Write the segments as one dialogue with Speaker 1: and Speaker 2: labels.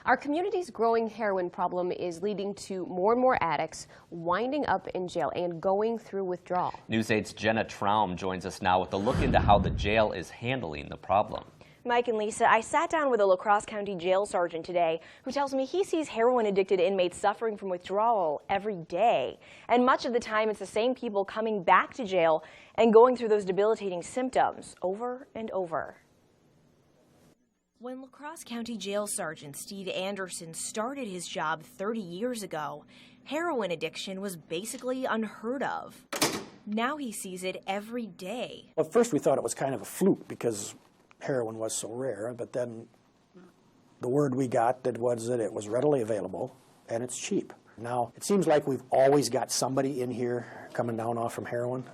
Speaker 1: Our community's growing heroin problem is leading to more and more addicts winding up in jail and going through withdrawal.
Speaker 2: News 8's Jenna Traum joins us now with a look into how the jail is handling the problem.
Speaker 3: Mike and Lisa, I sat down with a La Crosse County jail sergeant today who tells me he sees heroin-addicted inmates suffering from withdrawal every day. And much of the time, it's the same people coming back to jail and going through those debilitating symptoms over and over. When La Crosse County Jail Sergeant Steve Anderson started his job 30 years ago, heroin addiction was basically unheard of. Now he sees it every day.
Speaker 4: At first we thought it was kind of a fluke because heroin was so rare, but then the word we got was that it was readily available and it's cheap. Now, it seems like we've always got somebody in here coming down off from heroin,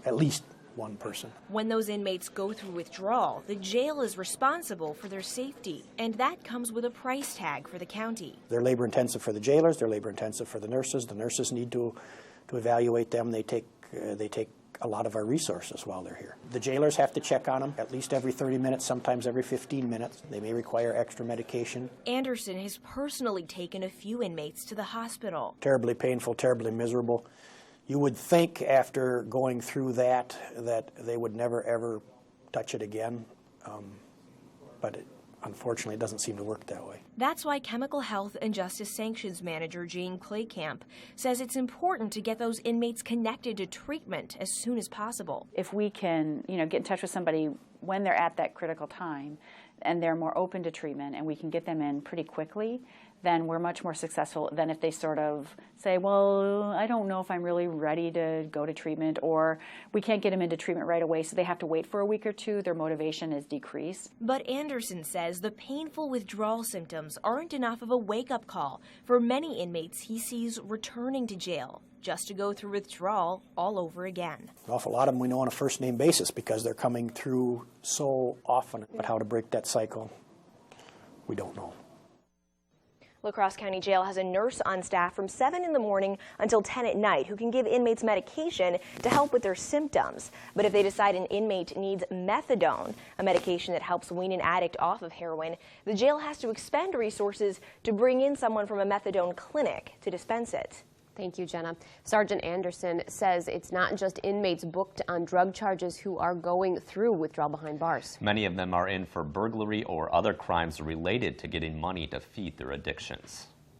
Speaker 4: at least one person.
Speaker 3: When those inmates go through withdrawal, the jail is responsible for their safety, and that comes with a price tag for the county.
Speaker 4: They're labor intensive for the jailers, they're labor intensive for the nurses. The nurses need to evaluate them. They take a lot of our resources while they're here. The jailers have to check on them at least every 30 minutes, sometimes every 15 minutes. They may require extra medication.
Speaker 3: Anderson has personally taken a few inmates to the hospital.
Speaker 4: Terribly painful, terribly miserable. You would think after going through that they would never ever touch it again, but it unfortunately doesn't seem to work that way.
Speaker 3: That's why Chemical Health and Justice Sanctions Manager Jane Claycamp says it's important to get those inmates connected to treatment as soon as possible.
Speaker 5: If we can, get in touch with somebody when they're at that critical time and they're more open to treatment and we can get them in pretty quickly, then we're much more successful than if they sort of say, well, I don't know if I'm really ready to go to treatment, or we can't get them into treatment right away, so they have to wait for a week or two. Their motivation is decreased.
Speaker 3: But Anderson says the painful withdrawal symptoms aren't enough of a wake-up call for many inmates he sees returning to jail just to go through withdrawal all over again.
Speaker 4: An awful lot of them we know on a first-name basis because they're coming through so often. But how to break that cycle, we don't know.
Speaker 3: La Crosse County Jail has a nurse on staff from 7 in the morning until 10 at night who can give inmates medication to help with their symptoms. But if they decide an inmate needs methadone, a medication that helps wean an addict off of heroin, the jail has to expend resources to bring in someone from a methadone clinic to dispense it.
Speaker 1: Thank you, Jenna. Sergeant Anderson says it's not just inmates booked on drug charges who are going through withdrawal behind bars.
Speaker 2: Many of them are in for burglary or other crimes related to getting money to feed their addictions.